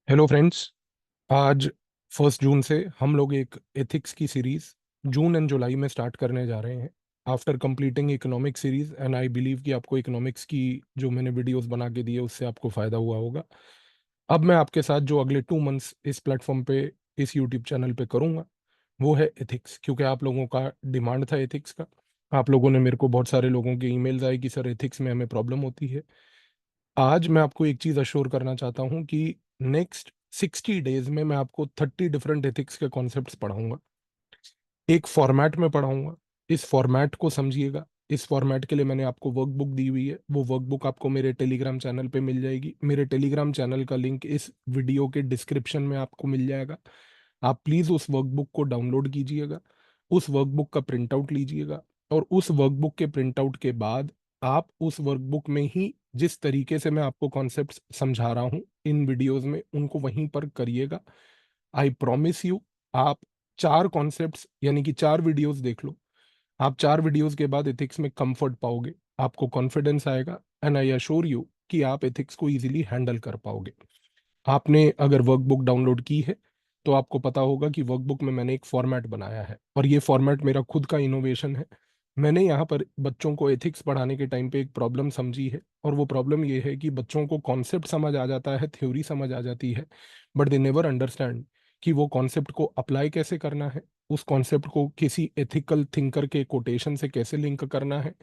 Hello friends. आज 1 जून से हम लोग एक एथिक्स की सीरीज जून एंड जुलाई में स्टार्ट करने जा रहे हैं after completing economic series. And I believe कि आपको इकोनॉमिक्स की जो मैंने वीडियोस बना के दिए उससे आपको फ़ायदा हुआ होगा। अब मैं आपके साथ जो अगले 2 मंथ्स इस प्लेटफॉर्म पे इस यूट्यूब चैनल पे करूँगा वो है एथिक्स, क्योंकि आप लोगों का डिमांड था एथिक्स का। आप लोगों ने मेरे को बहुत सारे लोगों के ईमेल्स आए कि सर एथिक्स में हमें प्रॉब्लम होती है। आज मैं आपको एक चीज अश्योर करना चाहता हूं कि नेक्स्ट 60 डेज में मैं आपको 30 डिफरेंट एथिक्स के कॉन्सेप्ट्स पढ़ाऊंगा, एक फॉर्मेट में पढ़ाऊंगा। इस फॉर्मेट को समझिएगा। इस फॉर्मेट के लिए मैंने आपको वर्कबुक दी हुई है, वो वर्कबुक आपको मेरे टेलीग्राम चैनल पे मिल जाएगी। मेरे टेलीग्राम चैनल का लिंक इस वीडियो के डिस्क्रिप्शन में आपको मिल जाएगा। आप प्लीज़ उस वर्कबुक को डाउनलोड कीजिएगा, उस वर्कबुक का प्रिंट आउट लीजिएगा, और उस वर्कबुक के प्रिंट आउट के बाद आप उस वर्कबुक में ही जिस तरीके से मैं आपको कॉन्सेप्ट समझा रहा हूँ इन वीडियोस में उनको वहीं पर करिएगा। आई प्रॉमिस यू, आप 4 कॉन्सेप्ट्स यानी कि 4 वीडियोस देख लो। आप 4 वीडियोस के बाद एथिक्स में कंफर्ट पाओगे, आपको कॉन्फिडेंस आएगा, एंड आई अश्योर यू कि आप एथिक्स को इजीली हैंडल कर पाओगे। आपने अगर वर्कबुक डाउनलोड की है तो आपको पता होगा कि वर्कबुक में मैंने एक फॉर्मेट बनाया है, और ये फॉर्मेट मेरा खुद का इनोवेशन है। मैंने यहाँ पर बच्चों को एथिक्स पढ़ाने के टाइम पे एक प्रॉब्लम समझी है, और वो प्रॉब्लम ये है कि बच्चों को कॉन्सेप्ट समझ आ जाता है, थ्योरी समझ आ जाती है, बट दे नेवर अंडरस्टैंड कि वो कॉन्सेप्ट को अप्लाई कैसे करना है, उस कॉन्सेप्ट को किसी एथिकल थिंकर के कोटेशन से कैसे लिंक करना है,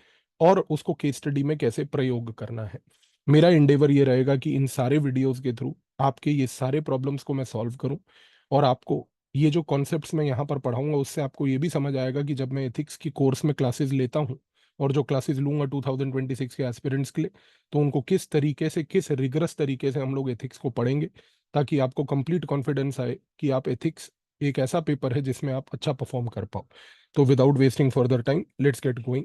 और उसको केस स्टडी में कैसे प्रयोग करना है। मेरा इंडेवर ये रहेगा कि इन सारे वीडियोस के थ्रू आपके ये सारे प्रॉब्लम्स को मैं सॉल्व करूं, और आपको ये जो कॉन्सेप्ट्स मैं यहाँ पर पढ़ाऊंगा उससे आपको ये भी समझ आएगा कि जब मैं एथिक्स की कोर्स में क्लासेस लेता हूँ और जो क्लासेस लूंगा 2026 के एस्पिरेंट्स के लिए, तो उनको किस तरीके से, किस रिगरस तरीके से हम लोग एथिक्स को पढ़ेंगे, ताकि आपको कंप्लीट कॉन्फिडेंस आए कि आप एथिक्स एक ऐसा पेपर है जिसमें आप अच्छा परफॉर्म कर पाओ। तो without wasting further time let's get going.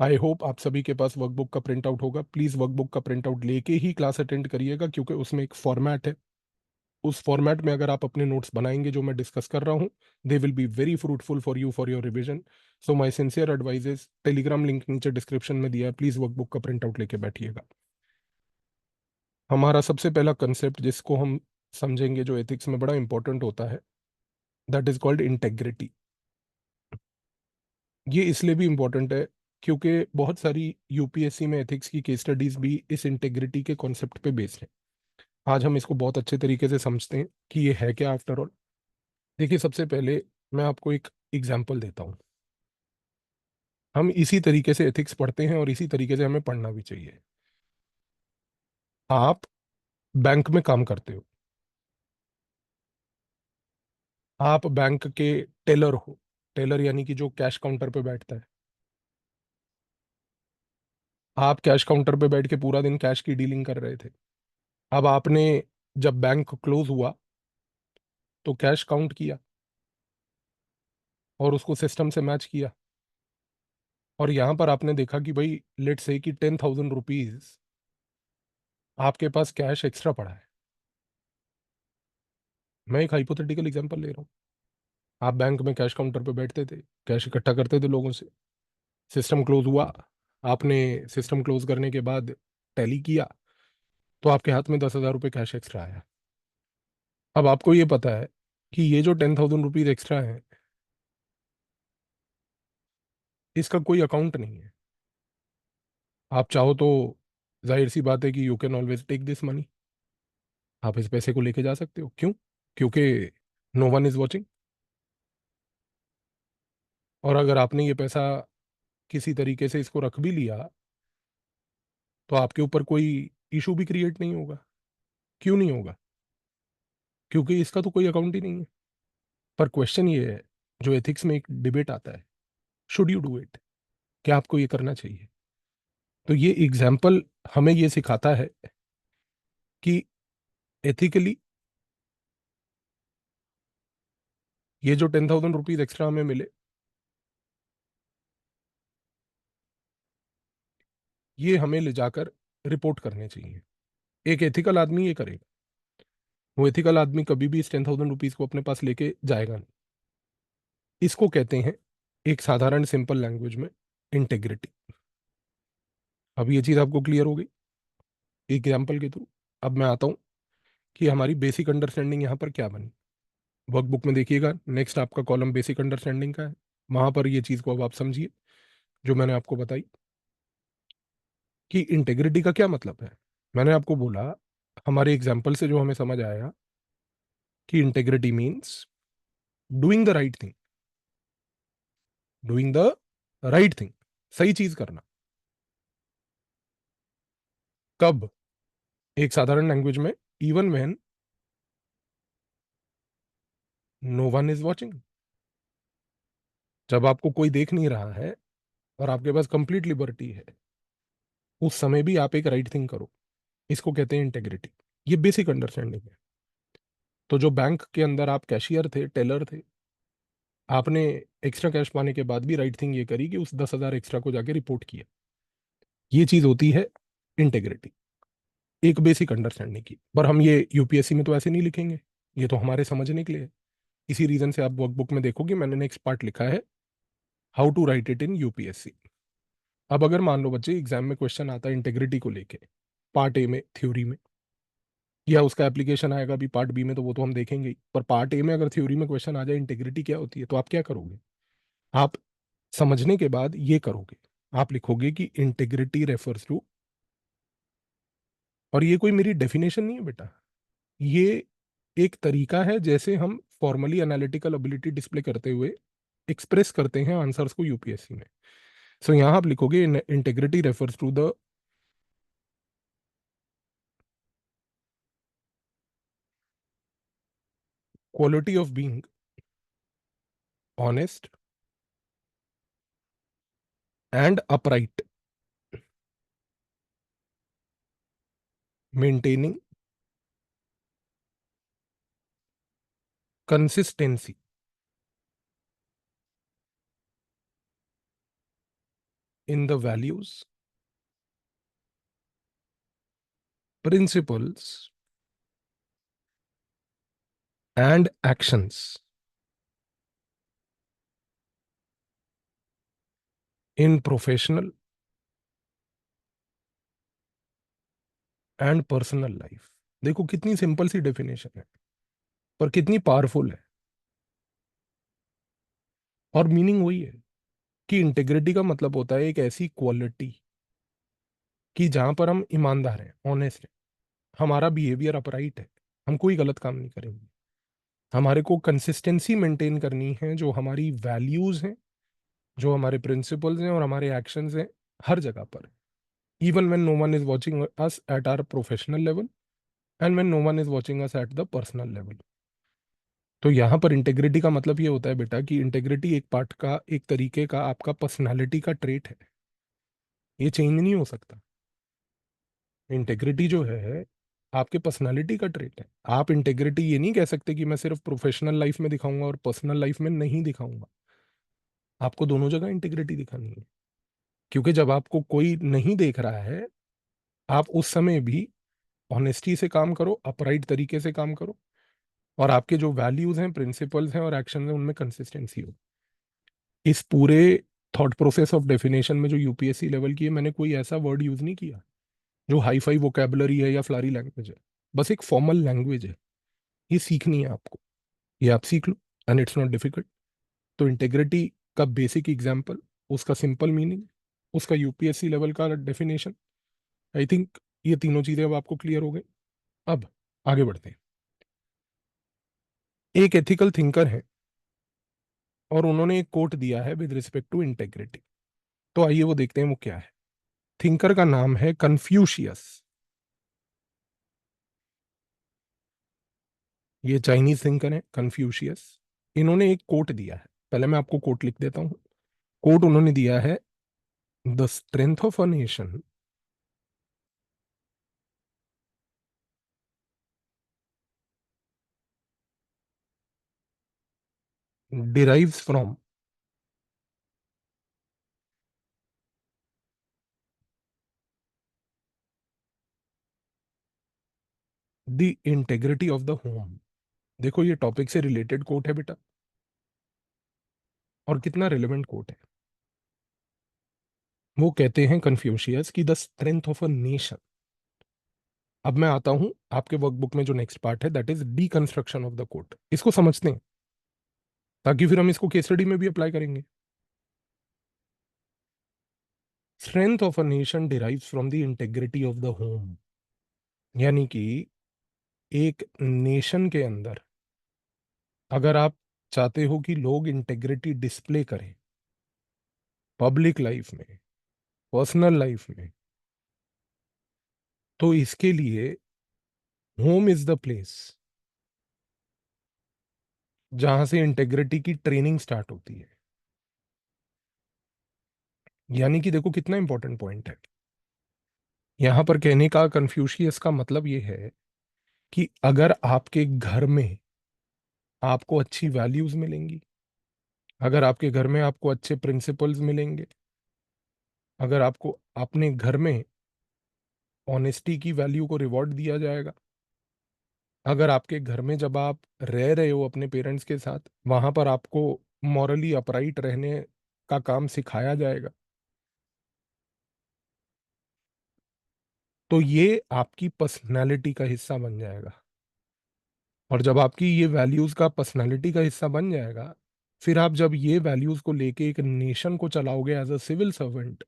I hope आप सभी के पास वर्कबुक का प्रिंट आउट होगा। प्लीज़ वर्कबुक का प्रिंट आउट लेके ही क्लास अटेंड करिएगा, क्योंकि उसमें एक फॉर्मेट है। उस फॉर्मेट में अगर आप अपने नोट्स बनाएंगे जो मैं डिस्कस कर रहा हूँ, they will be very fruitful for you for your revision. So my sincere advises, Telegram link नीचे डिस्क्रिप्शन में दिया है, प्लीज़ वर्कबुक का प्रिंट आउट लेके बैठिएगा। हमारा सबसे पहला कंसेप्ट जिसको हम समझेंगे जो एथिक्स में बड़ा इंपॉर्टेंट होता है, दैट इज कॉल्ड इंटेग्रिटी। ये इसलिए भी इंपॉर्टेंट है क्योंकि बहुत सारी यूपीएससी में एथिक्स की केस स्टडीज भी इस इंटेग्रिटी के कॉन्सेप्ट पे बेस्ड है। आज हम इसको बहुत अच्छे तरीके से समझते हैं कि ये है क्या आफ्टर ऑल। देखिए, सबसे पहले मैं आपको एक एग्जाम्पल देता हूँ। हम इसी तरीके से एथिक्स पढ़ते हैं और इसी तरीके से हमें पढ़ना भी चाहिए। आप बैंक में काम करते हो, आप बैंक के टेलर हो। टेलर यानी कि जो कैश काउंटर पे बैठता है। आप कैश काउंटर पे बैठ के पूरा दिन कैश की डीलिंग कर रहे थे। अब आपने, जब बैंक क्लोज हुआ तो कैश काउंट किया और उसको सिस्टम से मैच किया, और यहां पर आपने देखा कि भाई लेट्स से कि 10,000 रुपीज आपके पास कैश एक्स्ट्रा पड़ा है। मैं एक हाइपोथेटिकल एग्जांपल ले रहा हूँ। आप बैंक में कैश काउंटर पे बैठते थे, कैश इकट्ठा करते थे लोगों से। सिस्टम क्लोज हुआ, आपने सिस्टम क्लोज करने के बाद टैली किया, तो आपके हाथ में 10,000 रुपये कैश एक्स्ट्रा आया। अब आपको ये पता है कि ये जो 10,000 रुपीज एक्स्ट्रा है, इसका कोई अकाउंट नहीं है। आप चाहो तो जाहिर सी बात है कि you can always take this money. आप इस पैसे को लेके जा सकते हो। क्यों? क्योंकि नो वन इज वॉचिंग। और अगर आपने ये पैसा किसी तरीके से इसको रख भी लिया तो आपके ऊपर कोई इशू भी क्रिएट नहीं होगा। क्यों नहीं होगा? क्योंकि इसका तो कोई अकाउंट ही नहीं है। पर क्वेश्चन ये है, जो एथिक्स में एक डिबेट आता है, शुड यू डू इट? क्या आपको ये करना चाहिए? तो ये एग्जाम्पल हमें ये सिखाता है कि एथिकली ये जो 10,000 रुपीज एक्स्ट्रा हमें मिले, ये हमें ले जाकर रिपोर्ट करने चाहिए। एक एथिकल आदमी ये करेगा। वो एथिकल आदमी कभी भी इस 10,000 रुपीज को अपने पास लेके जाएगा नहीं। इसको कहते हैं, एक साधारण सिंपल लैंग्वेज में, इंटेग्रिटी। अब ये चीज आपको क्लियर हो गई एग्जाम्पल के थ्रू। अब मैं आता हूँ कि हमारी बेसिक अंडरस्टैंडिंग यहाँ पर क्या बनी। वर्कबुक में देखिएगा, नेक्स्ट आपका कॉलम बेसिक अंडरस्टैंडिंग का है, वहां पर ये चीज़ को अब आप समझिए जो मैंने आपको बताई कि इंटेग्रिटी का क्या मतलब है। मैंने आपको बोला, हमारे एग्जाम्पल से जो हमें समझ आया कि integrity means doing the right thing, doing the right thing, सही चीज करना। कब? एक साधारण लैंग्वेज में, even when no one is watching, जब आपको कोई देख नहीं रहा है और आपके पास कंप्लीट लिबर्टी है, उस समय भी आप एक राइट थिंग करो। इसको कहते हैं इंटेग्रिटी। ये बेसिक अंडरस्टैंडिंग है। तो जो बैंक के अंदर आप कैशियर थे, टेलर थे, आपने एक्स्ट्रा कैश पाने के बाद भी राइट थिंग ये करी कि उस 10,000 एक्स्ट्रा को जाके रिपोर्ट किया। ये चीज होती है इंटेग्रिटी, एक बेसिक अंडरस्टैंडिंग की। पर हम ये यूपीएससी में तो ऐसे नहीं लिखेंगे, ये तो हमारे समझने के लिए है। इसी रीजन से आप वर्कबुक में देखोगे मैंने नेक्स्ट पार्ट लिखा है, how to write it in UPSC. अब अगर मान लो बच्चे एग्जाम में क्वेश्चन आता है इंटेग्रिटी को लेके, पार्ट ए में थ्योरी में, या उसका एप्लीकेशन आएगा भी पार्ट बी में, तो वो तो हम देखेंगे ही। पर पार्ट ए में अगर थ्योरी में क्वेश्चन आ जाए इंटेग्रिटी क्या होती है, तो आप क्या करोगे? आप समझने के बाद ये करोगे, आप लिखोगे कि इंटेग्रिटी रेफर्स टू, और ये कोई मेरी डेफिनेशन नहीं है बेटा, ये एक तरीका है जैसे हम फॉर्मली एनालिटिकल एबिलिटी डिस्प्ले करते हुए एक्सप्रेस करते हैं आंसर्स को यूपीएससी में। सो यहां आप लिखोगे integrity refers to the quality of being honest and upright, maintaining consistency in the values, principles and actions in professional and personal life. देखो कितनी सिंपल सी डेफिनेशन है, पर कितनी पावरफुल है। और मीनिंग वही है कि इंटेग्रिटी का मतलब होता है एक ऐसी क्वालिटी कि जहां पर हम ईमानदार हैं, ऑनेस्ट हैं, हमारा बिहेवियर अपराइट है, हम कोई गलत काम नहीं करेंगे, हमारे को कंसिस्टेंसी मेंटेन करनी है, जो हमारी वैल्यूज हैं, जो हमारे प्रिंसिपल्स हैं और हमारे एक्शंस हैं, हर जगह पर, even when no one is watching us at our professional level and when no one is watching us at the personal level. तो यहाँ पर इंटेग्रिटी का मतलब ये होता है बेटा कि इंटेग्रिटी एक पार्ट का, एक तरीके का आपका पर्सनालिटी का ट्रेट है, ये चेंज नहीं हो सकता। इंटेग्रिटी जो है आपके पर्सनालिटी का ट्रेट है। आप इंटेग्रिटी ये नहीं कह सकते कि मैं सिर्फ प्रोफेशनल लाइफ में दिखाऊंगा और पर्सनल लाइफ में नहीं दिखाऊंगा, आपको दोनों जगह इंटेग्रिटी दिखानी है। क्योंकि जब आपको कोई नहीं देख रहा है, आप उस समय भी ऑनेस्टी से काम करो, अपराइट तरीके से काम करो, और आपके जो वैल्यूज हैं, प्रिंसिपल्स हैं और एक्शन हैं, उनमें कंसिस्टेंसी हो। इस पूरे थॉट प्रोसेस ऑफ डेफिनेशन में जो यूपीएससी लेवल की है, मैंने कोई ऐसा वर्ड यूज नहीं किया जो हाई फाई वोकेबलरी है या फ्लारी लैंग्वेज है। बस एक फॉर्मल लैंग्वेज है, ये सीखनी है आपको, ये आप सीख लो, एंड इट्स नॉट डिफिकल्ट। तो इंटेग्रिटी का बेसिक एग्जाम्पल, उसका सिंपल मीनिंग, उसका यूपीएससी लेवल का डेफिनेशन, आई थिंक ये तीनों चीजें अब आपको क्लियर हो गई। अब आगे बढ़ते हैं। एक एथिकल थिंकर है और उन्होंने एक कोट दिया है विद रिस्पेक्ट टू इंटेग्रिटी, तो आइए वो देखते हैं वो क्या है। थिंकर का नाम है कन्फ्यूशियस। ये चाइनीज थिंकर है कन्फ्यूशियस। इन्होंने एक कोट दिया है, पहले मैं आपको कोट लिख देता हूं। कोट उन्होंने दिया है, the strength of a nation derives from the integrity of the home. देखो ये टॉपिक से रिलेटेड कोट है बेटा, और कितना रिलेवेंट कोट है। वो कहते हैं कन्फ्यूशियस की the strength of a nation अब मैं आता हूं आपके वर्कबुक में जो नेक्स्ट पार्ट है, that is deconstruction of the quote. इसको समझते हैं ताकि फिर हम इसको केस स्टडी में भी अप्लाई करेंगे। Strength of a nation derives from the integrity of the home. यानी कि एक नेशन के अंदर अगर आप चाहते हो कि लोग इंटेग्रिटी डिस्प्ले करें पब्लिक लाइफ में, पर्सनल लाइफ में, तो इसके लिए होम इज द प्लेस जहां से इंटेग्रिटी की ट्रेनिंग स्टार्ट होती है। यानी कि देखो कितना इंपॉर्टेंट पॉइंट है यहां पर कहने का। कन्फ्यूशियस का मतलब ये है कि अगर आपके घर में आपको अच्छी वैल्यूज मिलेंगी, अगर आपके घर में आपको अच्छे प्रिंसिपल्स मिलेंगे, अगर आपको अपने घर में ऑनेस्टी की वैल्यू को रिवॉर्ड दिया जाएगा, अगर आपके घर में जब आप रह रहे हो अपने पेरेंट्स के साथ वहां पर आपको मॉरली अपराइट रहने का काम सिखाया जाएगा, तो ये आपकी पर्सनैलिटी का हिस्सा बन जाएगा। और जब आपकी ये वैल्यूज का पर्सनालिटी का हिस्सा बन जाएगा, फिर आप जब ये वैल्यूज को लेके एक नेशन को चलाओगे एज अ सिविल सर्वेंट,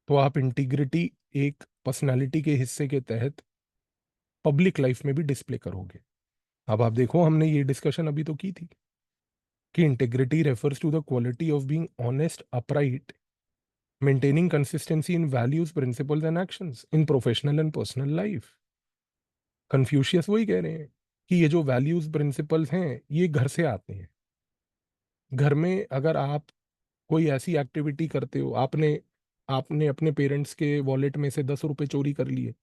तो आप इंटीग्रिटी एक पर्सनालिटी के हिस्से के तहत पब्लिक लाइफ में भी डिस्प्ले करोगे। अब आप देखो हमने ये डिस्कशन अभी तो की थी कि integrity refers to the quality of being honest, upright, maintaining consistency in values, principles and actions in professional and personal life. Confucius वही कह रहे हैं कि ये जो वैल्यूज प्रिंसिपल्स हैं ये घर से आते हैं। घर में अगर आप कोई ऐसी एक्टिविटी करते हो, आपने आपने अपने पेरेंट्स के वॉलेट में से 10 रुपए चोरी कर लिए,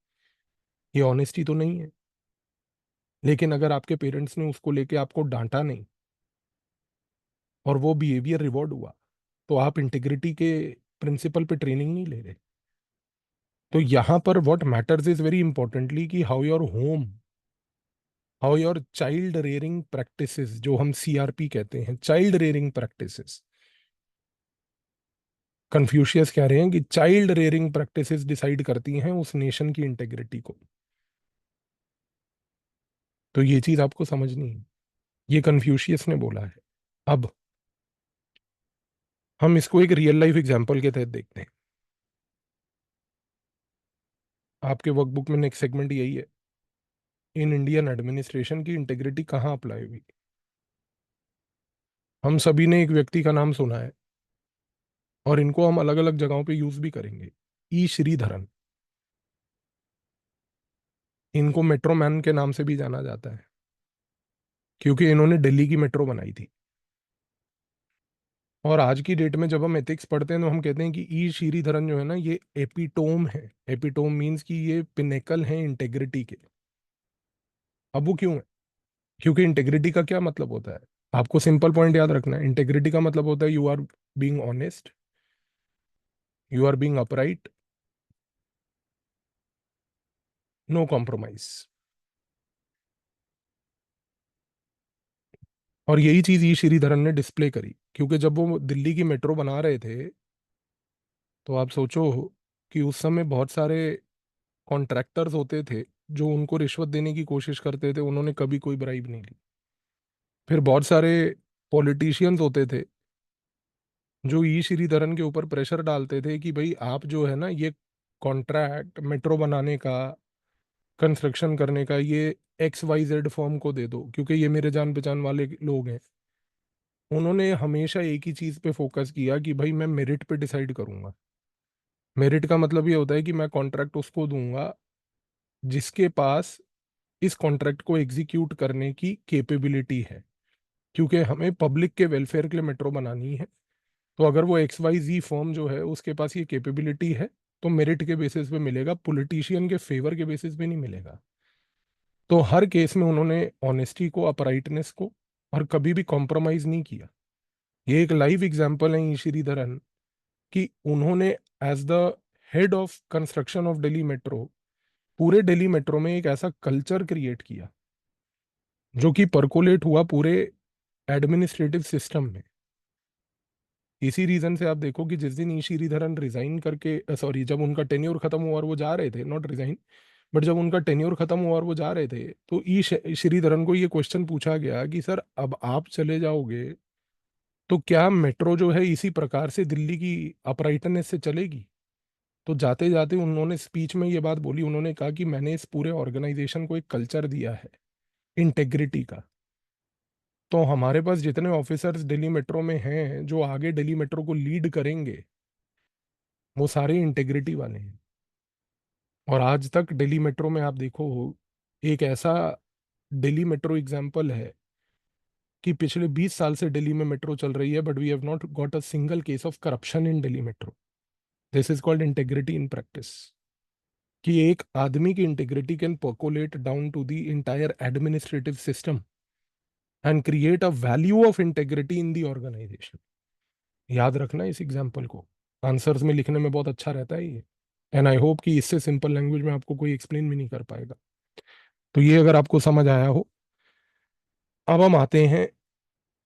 ये ऑनेस्टी तो नहीं है। लेकिन अगर आपके पेरेंट्स ने उसको लेके आपको डांटा नहीं और वो बिहेवियर रिवॉर्ड हुआ, तो आप इंटीग्रिटी के प्रिंसिपल पे ट्रेनिंग नहीं ले रहे। तो यहाँ पर what matters is very importantly कि how your child rearing practices, जो हम सीआरपी कहते हैं, चाइल्ड रेयरिंग प्रैक्टिसेस। कन्फ्यूशियस कह रहे हैं कि चाइल्ड रेयरिंग प्रैक्टिसेस डिसाइड करती हैं उस नेशन की इंटेग्रिटी को। तो ये चीज आपको समझनी है, ये कन्फ्यूशियस ने बोला है। अब हम इसको एक रियल लाइफ एग्जांपल के तहत देखते हैं। आपके वर्कबुक में नेक्स्ट सेगमेंट यही है, इन इंडियन एडमिनिस्ट्रेशन की इंटेग्रिटी कहाँ अप्लाई हुई। हम सभी ने एक व्यक्ति का नाम सुना है और इनको हम अलग अलग जगहों पे यूज भी करेंगे, ई श्रीधरन। इनको मेट्रो मैन के नाम से भी जाना जाता है क्योंकि इन्होंने दिल्ली की मेट्रो बनाई थी। और आज की डेट में जब हम एथिक्स पढ़ते हैं तो हम कहते हैं कि ई श्रीधरन जो है ना, ये एपिटोम है। एपिटोम मीन्स कि ये पिनेकल है इंटेग्रिटी के। अब वो क्यों है? क्योंकि इंटेग्रिटी का क्या मतलब होता है, आपको सिंपल पॉइंट याद रखना है। इंटेग्रिटी का मतलब होता है you are being honest, you are being upright, no compromise. और यही चीज ई श्रीधरन ने डिस्प्ले करी, क्योंकि जब वो दिल्ली की मेट्रो बना रहे थे तो आप सोचो कि उस समय बहुत सारे कॉन्ट्रैक्टर्स होते थे जो उनको रिश्वत देने की कोशिश करते थे, उन्होंने कभी कोई ब्राइब नहीं ली। फिर बहुत सारे पॉलिटिशियंस होते थे जो ई श्रीधरन के ऊपर प्रेशर डालते थे कि भाई आप जो है ना, ये कॉन्ट्रैक्ट मेट्रो बनाने का, कंस्ट्रक्शन करने का, ये XYZ फर्म को दे दो क्योंकि ये मेरे जान पहचान वाले लोग हैं। उन्होंने हमेशा एक ही चीज पे फोकस किया कि भाई मैं मेरिट पे डिसाइड करूंगा। मेरिट का मतलब ये होता है कि मैं कॉन्ट्रैक्ट उसको दूंगा जिसके पास इस कॉन्ट्रैक्ट को एग्जीक्यूट करने की कैपेबिलिटी है, क्योंकि हमें पब्लिक के वेलफेयर के लिए मेट्रो बनानी है। तो अगर वो XYZ फर्म जो है उसके पास ये कैपेबिलिटी है तो मेरिट के बेसिस पे मिलेगा, पॉलिटिशियन के फेवर के बेसिस पे नहीं मिलेगा। तो हर केस में उन्होंने ऑनेस्टी को, अपराइटनेस को और कभी भी कॉम्प्रोमाइज नहीं किया। ये एक लाइव एग्जाम्पल है श्रीधरन कि उन्होंने as the head of construction of Delhi metro, पूरे दिल्ली मेट्रो में एक ऐसा कल्चर क्रिएट किया जो कि परकोलेट हुआ पूरे एडमिनिस्ट्रेटिव सिस्टम में। इसी रीजन से आप देखो कि जिस दिन ई श्रीधरन रिजाइन करके, सॉरी, जब उनका टेन्योर खत्म हुआ और वो जा रहे थे, नॉट रिजाइन, बट जब उनका टेन्योर खत्म हुआ और वो जा रहे थे, तो श्रीधरन को ये क्वेश्चन पूछा गया कि सर अब आप चले जाओगे तो क्या मेट्रो जो है इसी प्रकार से दिल्ली की अपराइटनेस से चलेगी? तो जाते जाते उन्होंने स्पीच में ये बात बोली, उन्होंने कहा कि मैंने इस पूरे ऑर्गेनाइजेशन को एक कल्चर दिया है इंटेग्रिटी का। तो हमारे पास जितने ऑफिसर्स दिल्ली मेट्रो में हैं जो आगे दिल्ली मेट्रो को लीड करेंगे, वो सारे इंटेग्रिटी वाले हैं। और आज तक दिल्ली मेट्रो में आप देखो, एक ऐसा दिल्ली मेट्रो एग्जाम्पल है कि पिछले 20 साल से दिल्ली में मेट्रो चल रही है, but we have not got a single case of corruption in Delhi metro. This is called integrity in practice, कि एक आदमी की integrity can percolate down to the entire administrative system and create a value of integrity in the organisation. याद रखना इस example को, answers में लिखने में बहुत अच्छा रहता है ये। एंड आई होप कि इससे सिंपल लैंग्वेज में आपको कोई एक्सप्लेन भी नहीं कर पाएगा। तो ये अगर आपको समझ आया हो, अब हम आते हैं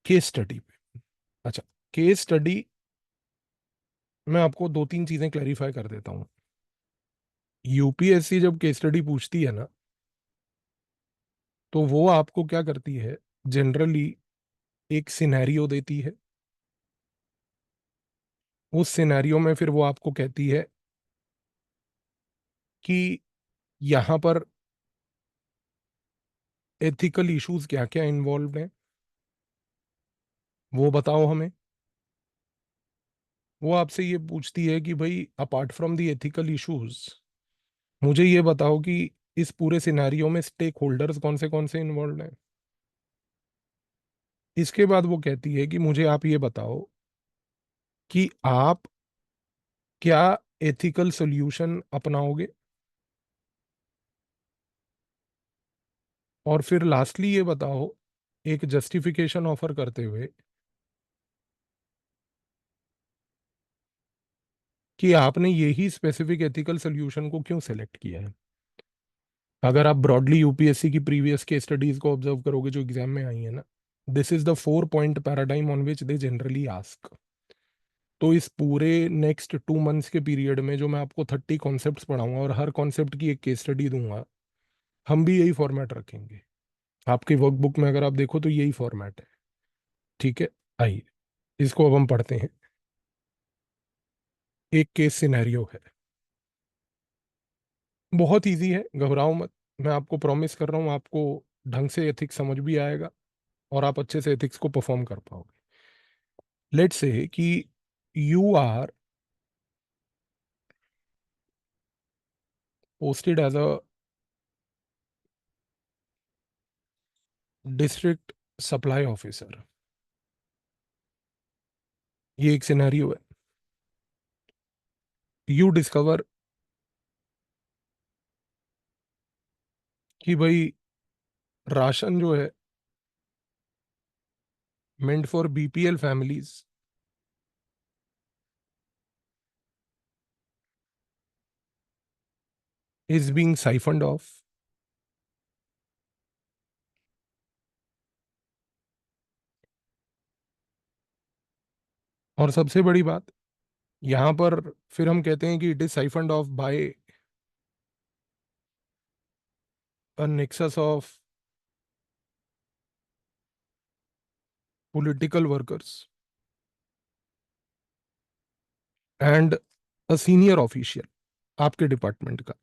केस स्टडी पे। अच्छा, केस स्टडी में आपको दो तीन चीजें क्लैरिफाई कर देता हूँ। यूपीएससी जब केस स्टडी पूछती है ना, तो वो आपको क्या करती है, जनरली एक सिनेरियो देती है। उस सिनेरियो में फिर वो आपको कहती है कि यहाँ पर एथिकल इश्यूज क्या क्या इन्वॉल्व हैं, वो बताओ हमें। वो आपसे ये पूछती है कि भाई apart from the ethical issues, मुझे ये बताओ कि इस पूरे सिनेरियो में स्टेक होल्डर्स कौन से इन्वॉल्व हैं। इसके बाद वो कहती है कि मुझे आप ये बताओ कि आप क्या एथिकल सॉल्यूशन अपनाओगे। और फिर लास्टली ये बताओ, एक जस्टिफिकेशन ऑफर करते हुए, कि आपने यही स्पेसिफिक एथिकल सॉल्यूशन को क्यों सेलेक्ट किया है। अगर आप ब्रॉडली यूपीएससी की प्रीवियस केस स्टडीज को ऑब्जर्व करोगे जो एग्जाम में आई है ना, this is the 4 point paradigm on which they generally ask. तो इस पूरे नेक्स्ट 2 मंथ्स के पीरियड में जो मैं आपको 30 कॉन्सेप्ट्स पढ़ाऊंगा और हर कॉन्सेप्ट की एक केस स्टडी दूंगा, हम भी यही फॉर्मेट रखेंगे। आपकी वर्कबुक में अगर आप देखो तो यही फॉर्मेट है। ठीक है, आइए इसको अब हम पढ़ते हैं। एक केस सिनेरियो है, बहुत इजी है, घबराओ मत। मैं आपको प्रॉमिस कर रहा हूँ, आपको ढंग से एथिक्स समझ भी आएगा और आप अच्छे से एथिक्स को परफॉर्म कर पाओगे। Let's say that you are posted as a district supply officer. ये एक सिनेरियो है। यू डिस्कवर कि भाई राशन जो है meant for BPL families is being siphoned off. और सबसे बड़ी बात यहाँ पर, फिर हम कहते हैं कि it is siphoned off by a nexus of political workers and a senior official आपके डिपार्टमेंट का।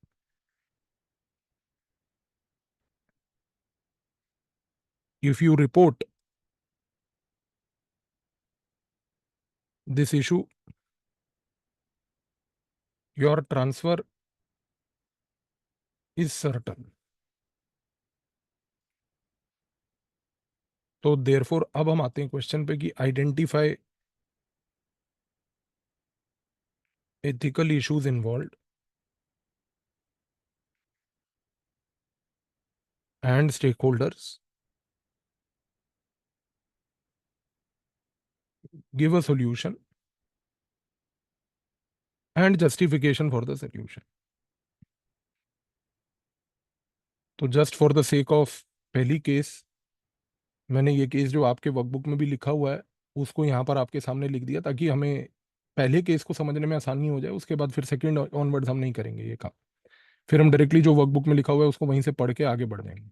If you report this issue, your transfer is certain. तो देयरफॉर अब हम आते हैं क्वेश्चन पे कि identify ethical issues involved and stake holders, give a solution and justification for the solution. तो just for the sake of पहली case, मैंने ये केस जो आपके वर्कबुक में भी लिखा हुआ है उसको यहाँ पर आपके सामने लिख दिया, ताकि हमें पहले केस को समझने में आसानी हो जाए। उसके बाद फिर सेकंड ऑनवर्ड्स हम नहीं करेंगे ये काम। फिर हम डायरेक्टली जो वर्कबुक में लिखा हुआ है उसको वहीं से पढ़ के आगे बढ़ जाएंगे।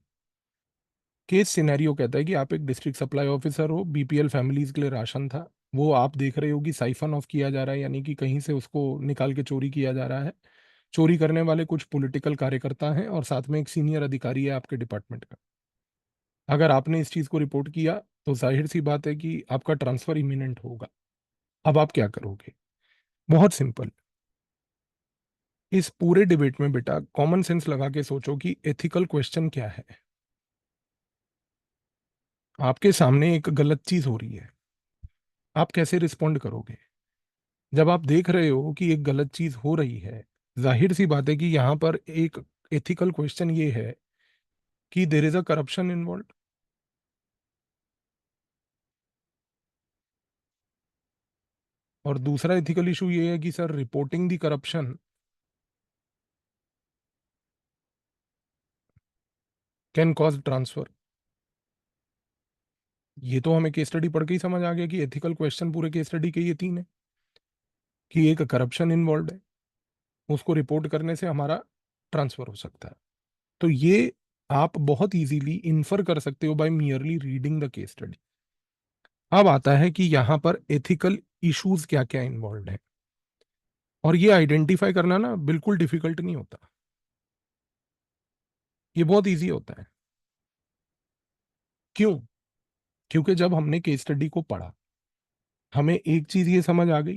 केस सिनेरियो कहता है कि आप एक डिस्ट्रिक्ट सप्लाई ऑफिसर हो, बीपीएल फैमिलीज के लिए राशन था, वो आप देख रहे हो कि साइफन ऑफ किया जा रहा है, यानी कि कहीं से उसको निकाल के चोरी किया जा रहा है। चोरी करने वाले कुछ पॉलिटिकल कार्यकर्ता हैं और साथ में एक सीनियर अधिकारी है आपके डिपार्टमेंट का। अगर आपने इस चीज को रिपोर्ट किया तो जाहिर सी बात है कि आपका ट्रांसफर इमिनेंट होगा। अब आप क्या करोगे? बहुत सिंपल। इस पूरे डिबेट में बेटा कॉमन सेंस लगा के सोचो कि एथिकल क्वेश्चन क्या है। आपके सामने एक गलत चीज हो रही है, आप कैसे रिस्पॉन्ड करोगे? जब आप देख रहे हो कि एक गलत चीज हो रही है, जाहिर सी बात है कि यहां पर एक एथिकल क्वेश्चन ये है कि there is a corruption involve. और दूसरा एथिकल इशू ये है कि sir reporting the corruption can cause transfer. ये तो हमें केस स्टडी पढ़ के ही समझ आ गया कि एथिकल क्वेश्चन पूरे केस स्टडी के ये तीन है, कि एक करप्शन इन्वॉल्व है, उसको रिपोर्ट करने से हमारा ट्रांसफर हो सकता है। तो ये आप बहुत इजीली इन्फर कर सकते हो by merely reading the case study. अब आता है कि यहां पर एथिकल इश्यूज क्या क्या इन्वॉल्व है, और ये आइडेंटिफाई करना ना बिल्कुल डिफिकल्ट नहीं होता, ये बहुत इजी होता है। क्यों? क्योंकि जब हमने केस स्टडी को पढ़ा, हमें एक चीज ये समझ आ गई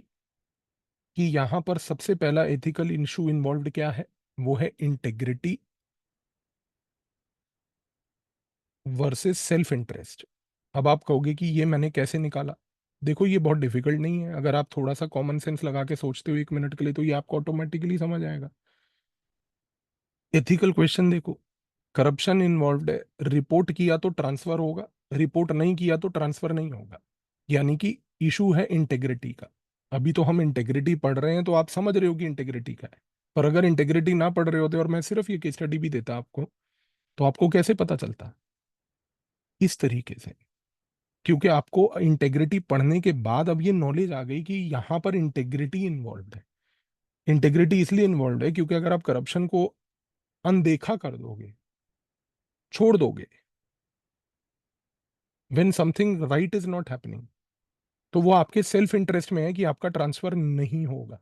कि यहां पर सबसे पहला एथिकल इशू इन्वॉल्व क्या है, वो है इंटेग्रिटी वर्सेस सेल्फ इंटरेस्ट। अब आप कहोगे कि ये मैंने कैसे निकाला? देखो ये बहुत डिफिकल्ट नहीं है, अगर आप थोड़ा सा कॉमन सेंस लगा के सोचते हो 1 मिनट के लिए तो ये आपको ऑटोमेटिकली समझ आएगा। एथिकल क्वेश्चन देखो, करप्शन इन्वॉल्व है, रिपोर्ट किया तो ट्रांसफर होगा, रिपोर्ट नहीं किया तो ट्रांसफर नहीं होगा, यानी कि इशू है इंटेग्रिटी का। अभी तो हम इंटेग्रिटी पढ़ रहे हैं तो आप समझ रहे हो कि इंटेग्रिटी का है, पर अगर इंटेग्रिटी ना पढ़ रहे होते और मैं सिर्फ ये केस स्टडी भी देता आपको, तो आपको कैसे पता चलता? इस तरीके से, क्योंकि आपको इंटेग्रिटी पढ़ने के बाद अब ये नॉलेज आ गई कि यहां पर इंटेग्रिटी इन्वॉल्व है। इंटेग्रिटी इसलिए इन्वॉल्व है क्योंकि अगर आप करप्शन को अनदेखा कर दोगे, छोड़ दोगे, when something right is not happening, तो वो आपके सेल्फ इंटरेस्ट में है कि आपका ट्रांसफर नहीं होगा।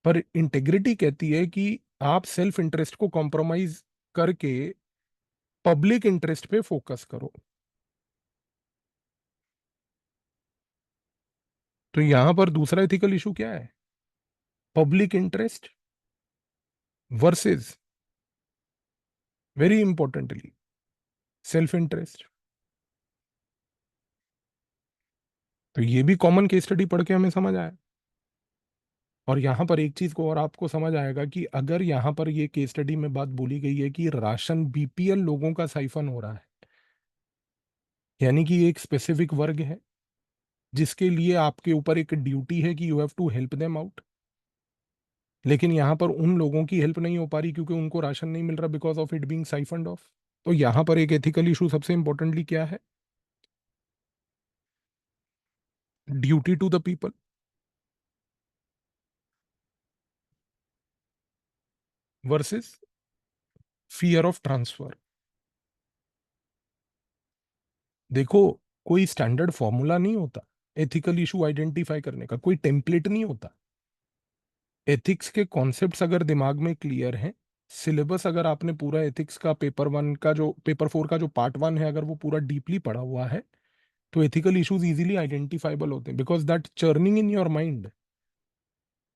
पर इंटेग्रिटी कहती है कि आप सेल्फ इंटरेस्ट को कॉम्प्रोमाइज करके पब्लिक इंटरेस्ट पे फोकस करो। तो यहां पर दूसरा एथिकल इशू क्या है? Public interest versus, very importantly, self interest. तो ये भी कॉमन केस स्टडी पढ़ के हमें समझ आया। और यहां पर एक चीज को और आपको समझ आएगा कि अगर यहां पर ये केस स्टडी में बात बोली गई है कि राशन बीपीएल लोगों का साइफन हो रहा है, यानी कि एक स्पेसिफिक वर्ग है जिसके लिए आपके ऊपर एक ड्यूटी है कि you have to help them out, लेकिन यहां पर उन लोगों की हेल्प नहीं हो पा रही क्योंकि उनको राशन नहीं मिल रहा because of it being siphoned off. तो यहां पर एक एथिकल इशू सबसे इंपॉर्टेंटली क्या है? Duty to the people versus fear of transfer. देखो, कोई स्टैंडर्ड फॉर्मूला नहीं होता एथिकल इशू आइडेंटिफाई करने का, कोई टेम्पलेट नहीं होता। एथिक्स के कॉन्सेप्ट्स अगर दिमाग में क्लियर हैं, सिलेबस अगर आपने पूरा एथिक्स का पेपर 4 का जो पार्ट 1 है अगर वो पूरा डीपली पढ़ा हुआ है, तो एथिकल इश्यूज इजीली आइडेंटिफाइबल होते हैं because that churning in your mind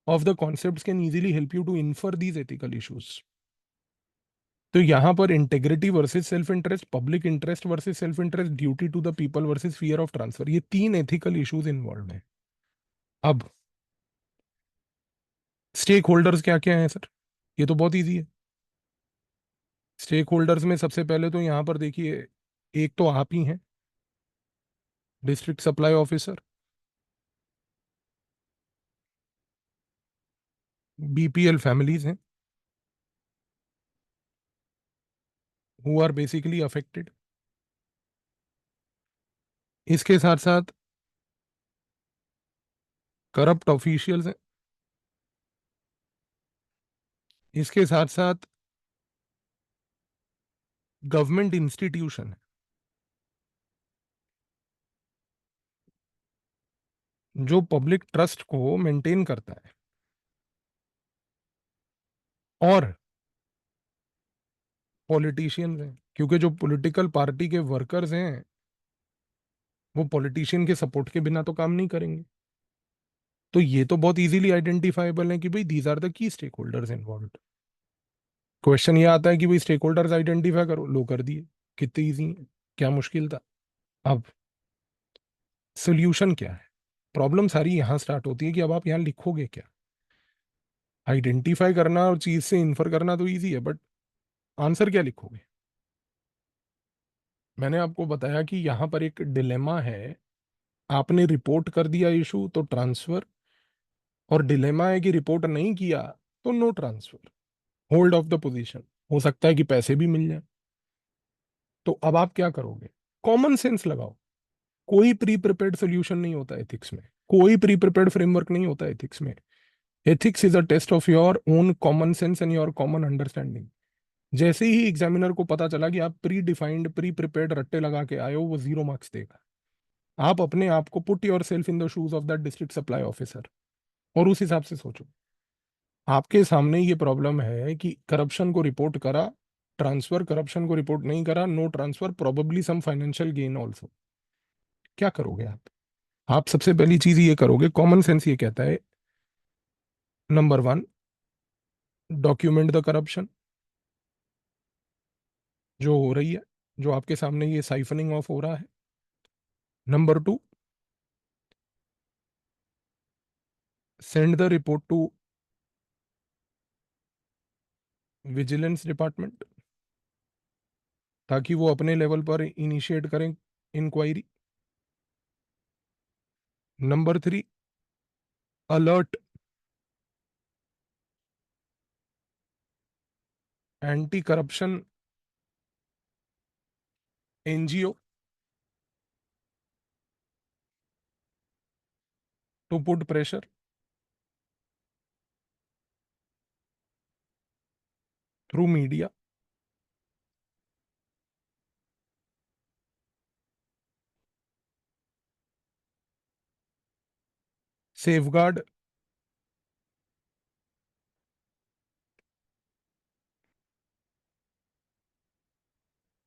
of the concepts can easily help you to infer these ethical issues. तो यहां पर integrity versus self interest, public interest versus self interest, duty to the people versus fear of transfer, ये तीन ethical issues involve हैं। अब stake holders क्या क्या हैं सर? ये तो बहुत इजी है। स्टेक होल्डर्स में सबसे पहले तो यहां पर देखिए, एक तो आप ही हैं, district supply officer, BPL families हैं हु आर बेसिकली अफेक्टेड। इसके साथ साथ करप्ट ऑफिशियल्स हैं, इसके साथ साथ गवर्नमेंट इंस्टीट्यूशन है जो पब्लिक ट्रस्ट को मेंटेन करता है, और पॉलिटिशियंस हैं, क्योंकि जो पॉलिटिकल पार्टी के वर्कर्स हैं वो पॉलिटिशियन के सपोर्ट के बिना तो काम नहीं करेंगे। तो ये तो बहुत इजीली आइडेंटिफाइबल है कि भाई these are the key stakeholders involve. Question ये आता है कि भाई स्टेक होल्डर्स आइडेंटिफाई करो, लो कर दिए, कितनी इजी है, क्या मुश्किल था। अब सोल्यूशन क्या है? प्रॉब्लम सारी यहां स्टार्ट होती है कि अब आप यहां लिखोगे क्या। आइडेंटिफाई करना और चीज से इन्फर करना तो इजी है, बट आंसर क्या लिखोगे? मैंने आपको बताया कि यहां पर एक डिलेमा है। आपने रिपोर्ट कर दिया इशू तो ट्रांसफर, और डिलेमा है कि रिपोर्ट नहीं किया तो no transfer, hold of the position. हो सकता है कि पैसे भी मिल जाए। तो अब आप क्या करोगे? कॉमन सेंस लगाओ। कोई प्री प्रिपेयर्ड सोल्यूशन नहीं होता एथिक्स में, कोई प्री प्रिपेयर्ड फ्रेमवर्क नहीं होता एथिक्स में। Ethics is a test of your own common sense and your common understanding. जैसे ही एग्जामिनर को पता चला कि आप प्री डिफाइंड प्री प्रिपेयर्ड रट्टे लगा के आए हो, वो 0 मार्क्स देगा। आप अपने आप को put your self in the shoes of that district supply officer, और उस हिसाब से सोचो। आपके सामने ये प्रॉब्लम है कि करप्शन को रिपोर्ट करा, ट्रांसफर, करप्शन को रिपोर्ट नहीं करा, no transfer, probably some financial gain also. क्या करोगे आप सबसे पहली चीज ये करोगे, कॉमन सेंस ये कहता है, number one, document the corruption जो हो रही है, जो आपके सामने ये साइफनिंग ऑफ हो रहा है। Number two, send the report to vigilance department, ताकि वो अपने लेवल पर इनिशिएट करें inquiry. Number three, alert anti corruption NGO to put pressure through media. Safeguard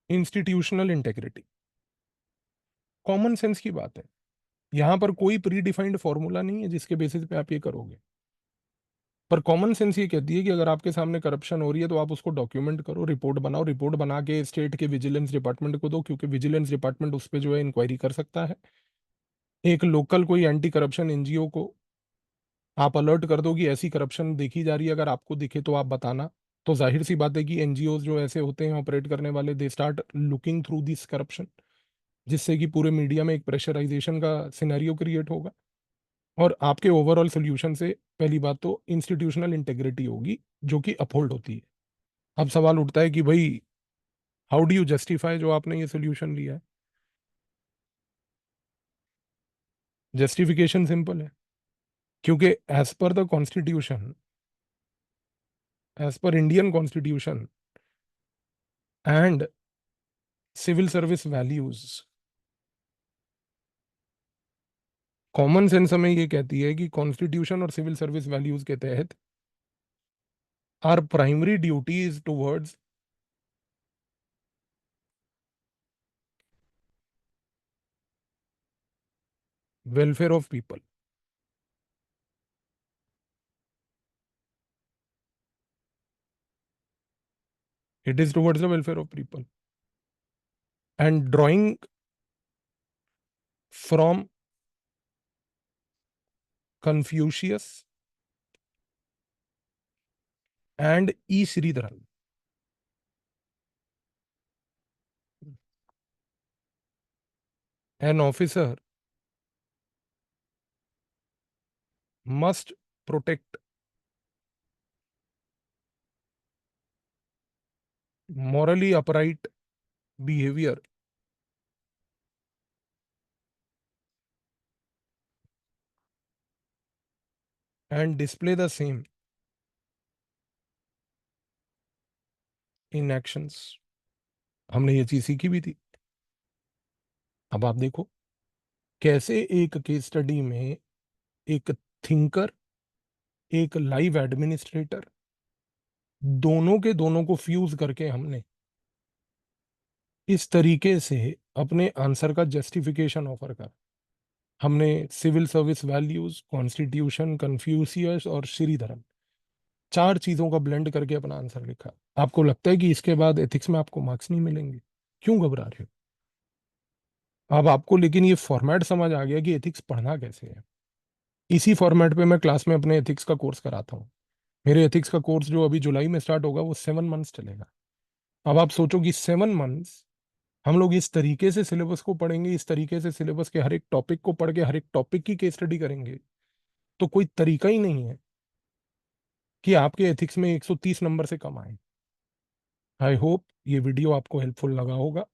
institutional integrity. Common sense की बात है, यहां पर कोई प्री डिफाइंड फॉर्मूला नहीं है जिसके बेसिस पे आप ये करोगे। पर कॉमन सेंस ये कहती है कि अगर आपके सामने करप्शन हो रही है तो आप उसको डॉक्यूमेंट करो, रिपोर्ट बनाओ, रिपोर्ट बना के स्टेट के विजिलेंस डिपार्टमेंट को दो, क्योंकि विजिलेंस डिपार्टमेंट उस पर जो है इंक्वायरी कर सकता है। एक लोकल कोई एंटी करप्शन एनजीओ को आप अलर्ट कर दो कि ऐसी करप्शन देखी जा रही है, अगर आपको दिखे तो आप बताना। तो जाहिर सी बात है कि एनजीओ जो ऐसे होते हैं ऑपरेट करने वाले, they start looking through this corruption, जिससे कि पूरे मीडिया में एक प्रेशराइजेशन का सिनेरियो क्रिएट होगा। और आपके ओवरऑल सोल्यूशन से पहली बात तो इंस्टीट्यूशनल इंटेग्रिटी होगी, जो कि अपहोल्ड होती है। अब सवाल उठता है कि भाई हाउ डू यू जस्टिफाई जो आपने ये सोल्यूशन लिया है? जस्टिफिकेशन सिंपल है, क्योंकि as per the constitution, as per Indian constitution and civil service values, common sense हमें ये कहती है कि कॉन्स्टिट्यूशन और सिविल सर्विस वैल्यूज के तहत are primary duties towards welfare of people. It is towards the welfare of people and drawing from Confucius and E Sreedharan, an officer must protect morally upright behavior and display the same in actions. हमने ये चीज सीखी भी थी। अब आप देखो कैसे एक केस स्टडी में एक थिंकर, एक लाइव एडमिनिस्ट्रेटर, दोनों के दोनों को फ्यूज करके हमने इस तरीके से अपने आंसर का जस्टिफिकेशन ऑफर कर। हमने civil service values, constitution, Confucius और श्रीधरन, चार चीजों का ब्लेंड करके अपना आंसर लिखा। आपको लगता है कि इसके बाद एथिक्स में आपको मार्क्स नहीं मिलेंगे? क्यों घबरा रहे हो? अब आपको लेकिन ये फॉर्मेट समझ आ गया कि एथिक्स पढ़ना कैसे है। इसी फॉर्मेट पे मैं क्लास में अपने एथिक्स का कोर्स कराता हूँ। मेरे एथिक्स का कोर्स जो अभी जुलाई में स्टार्ट होगा वो 7 मंथ्स चलेगा। अब आप सोचो कि 7 मंथ्स हम लोग इस तरीके से सिलेबस को पढ़ेंगे, इस तरीके से सिलेबस के हर एक टॉपिक को पढ़ के हर एक टॉपिक की केस स्टडी करेंगे, तो कोई तरीका ही नहीं है कि आपके एथिक्स में 130 नंबर से कम आए। आई होप ये वीडियो आपको हेल्पफुल लगा होगा।